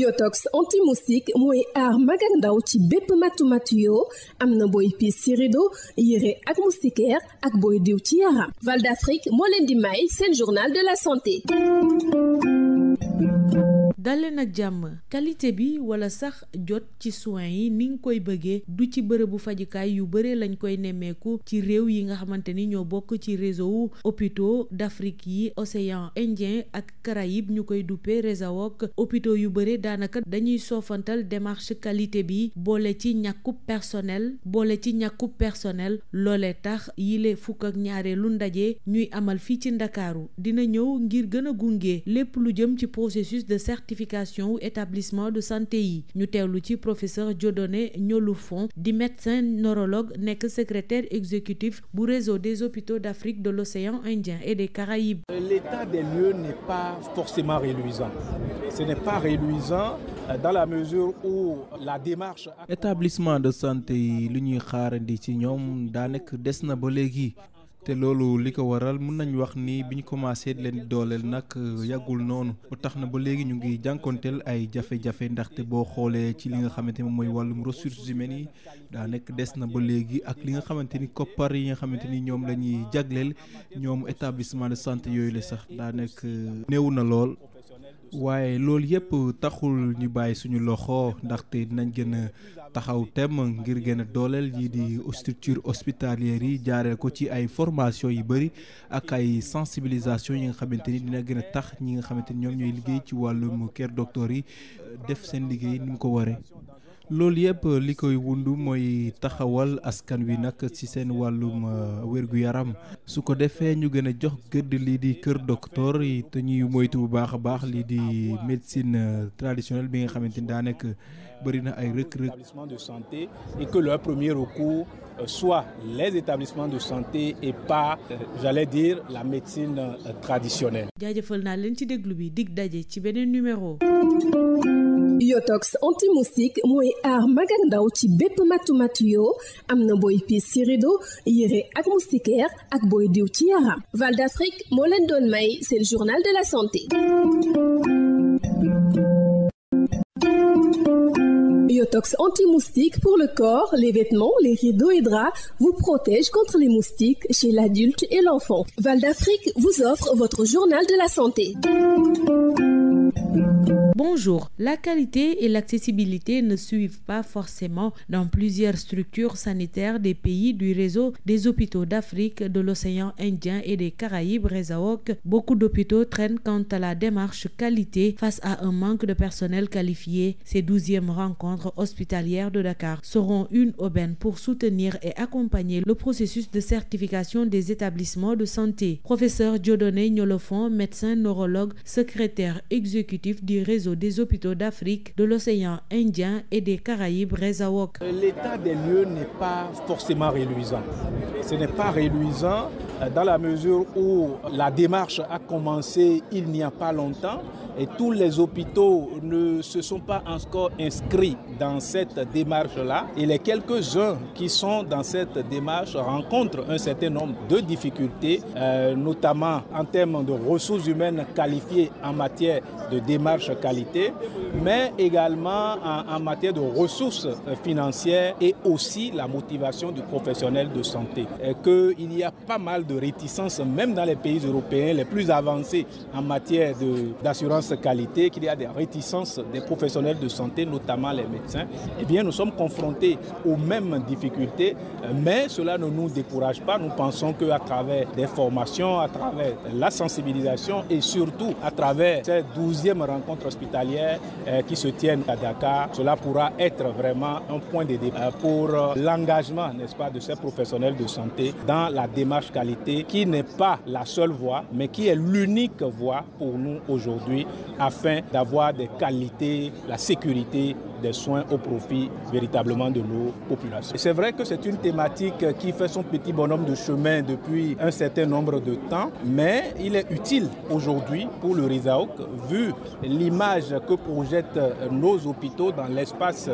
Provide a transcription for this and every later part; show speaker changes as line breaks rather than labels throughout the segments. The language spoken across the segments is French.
Biotox anti-moustique mooy aar mag ak ndaw ci bépp matu-matu yoo am na booy piis ci rido yére ak moustiquaire ak booy diw ci yaram. Val d'Afrique moo leen di may seen journal de la santé.
dalee nag jàmm qualité bi wala sax jot ci soins yi ni nga koy bëggee du ci bërëbu fajukaay yu bare lañ koy nemmeeku ci réew yi nga xamante ni ñoo bokk ci réseau hôpitaux d'Afrique yi océan Indien ak Caraïbes ñu koy duppee RESAOC. hôpitaux yu bare daanaka dañuy soofantal démarche qualité bi boole ci ñàkkub personnel loolee tax yile fukk ak ñaareelu ndaje ñuy amal fii ci Ndakaaru dina ñëw ngir gën a gunge lépp lu jëm ci processus de certification ou établissement de santé yi ñu teewlu ci professeur Dieudonné Niolou-Fon di médecin neurologue nekk secrétaire exécutif bu réseau des hôpitaux d'Afrique de l'océan Indien et des Caraïbes.
L'état des lieux n'est pas forcément réluisant. Ce n'est pas réluisant dans la mesure où la démarche.
Établissement de santé yi lu ñuy xaarandi ci ñoom daa nekk des na ba léegi. te loolu li ko waral mën nañ wax ni bi ñu commencé leen dooleel nag yàggul noonu ba tax na ba léegi ñu ngi jànkonteel ay jafe-jafe ndaxte boo xoolee ci li nga xamante ni mooy wàllum ressources humaines yi daa nekk des na ba léegi ak li nga xamante ni koppar yi nga xamante ni ñoom la ñuy jagleel ñoom établissement de santé yooyu la sax daa nekk néew na lool. waaye loolu yëpp taxul ñu bàyyi suñu loxo ndaxte dinañ gën a taxaw tem ngir gën a dooleel yi di structure hospitalière yi jaareel ko ci ay formation yu bëri ak ay sensibilisation yi nga xamante ni dina gën a tax ñi nga xamante ni ñoom ñooy liggéey ci wàllum kër docteur yi def seen liggéey ni mu ko waree. loolu yëpp li koy wundu mooy taxawal askan wi nag ci seen wàllum wér-gu-yaram su ko defee ñu gën a jox gëdd lii di kër docteur yi te ñuy moytu bu baax a baax lii di médecine traditionnelle bi nga xamante ni daa nekk bëri na ay rëkk-rëkk.
Établissements de santé et que leur premier recours soit les établissements de santé et pas j'allais dire la médecine traditionnelle.
jaajëfal naa leen ci déglu bi dig daje ci beneen numéro.
Biotox anti-moustique mooy aar mag ak ndaw ci bépp matu-matu yoo am na booy piis ci rido yére ak moustiquaire ak booy diw ci yaram. Val d'Afrique moo leen doon may seen journal de la santé. Biotox anti-moustique pour le corps, les vêtements, les rideaux et draps vous protège contre les moustiques chez l'adulte et l'enfant. Val d'Afrique vous offre votre journal de la santé.
Bonjour, la qualité et l'accessibilité ne suivent pas forcément dans plusieurs structures sanitaires des pays du réseau des hôpitaux d'Afrique, de l'océan Indien et des Caraïbes, RESAOC. Beaucoup d'hôpitaux traînent quant à la démarche qualité face à un manque de personnel qualifié. Ces 12e rencontres hospitalières de Dakar seront une aubaine pour soutenir et accompagner le processus de certification des établissements de santé. Professeur Dieudonné Niolou-Fon, médecin neurologue, secrétaire exécutif du réseau des hôpitaux d'Afrique, de l'océan Indien et des Caraïbes, RESAOC.
L'état des lieux n'est pas forcément réluisant. Ce n'est pas réluisant dans la mesure où la démarche a commencé il n'y a pas longtemps et tous les hôpitaux ne se sont pas encore inscrits dans cette démarche-là. Et les quelques-uns qui sont dans cette démarche rencontrent un certain nombre de difficultés, notamment en termes de ressources humaines qualifiées en matière de démarche qualité, mais également en matière de ressources financières et aussi la motivation du professionnel de santé. Qu'il y a pas mal de réticences, même dans les pays européens les plus avancés en matière d'assurance qualité, qu'il y a des réticences des professionnels de santé, notamment les médecins. Eh bien, nous sommes confrontés aux mêmes difficultés, mais cela ne nous décourage pas. Nous pensons qu'à travers des formations, à travers la sensibilisation et surtout à travers cette 12e rencontre hospitalière qui se tiennent à Dakar, cela pourra être vraiment un point de départ pour l'engagement, n'est-ce pas, de ces professionnels de santé dans la démarche qualité qui n'est pas la seule voie, mais qui est l'unique voie pour nous aujourd'hui afin d'avoir des qualités, la sécurité des soins au profit véritablement de nos populations. C'est vrai que c'est une thématique qui fait son petit bonhomme de chemin depuis un certain nombre de temps, mais il est utile aujourd'hui pour le RESAOC, vu l'image que projettent nos hôpitaux dans l'espace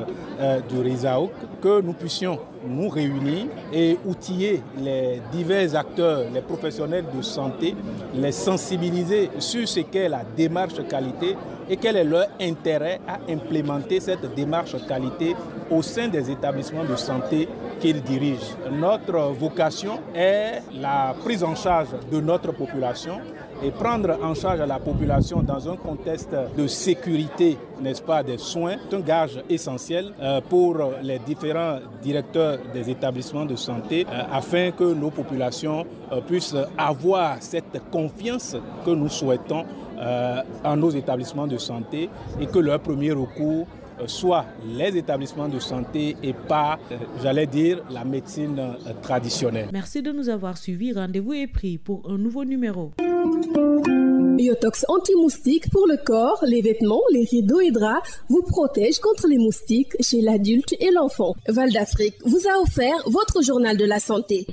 du RESAOC, que nous puissions nous réunir et outiller les divers acteurs, les professionnels de santé, les sensibiliser sur ce qu'est la démarche qualité et quel est leur intérêt à implémenter cette démarche qualité au sein des établissements de santé qu'ils dirigent. Notre vocation est la prise en charge de notre population et prendre en charge la population dans un contexte de sécurité, n'est-ce pas, des soins, c'est un gage essentiel pour les différents directeurs des établissements de santé afin que nos populations puissent avoir cette confiance que nous souhaitons en nos établissements de santé et que leur premier recours soit les établissements de santé et pas, j'allais dire, la médecine traditionnelle.
Merci de nous avoir suivis. Rendez-vous est pris pour un nouveau numéro.
Yotox anti-moustique pour le corps, les vêtements, les rideaux et draps vous protège contre les moustiques chez l'adulte et l'enfant. Val d'Afrique vous a offert votre journal de la santé.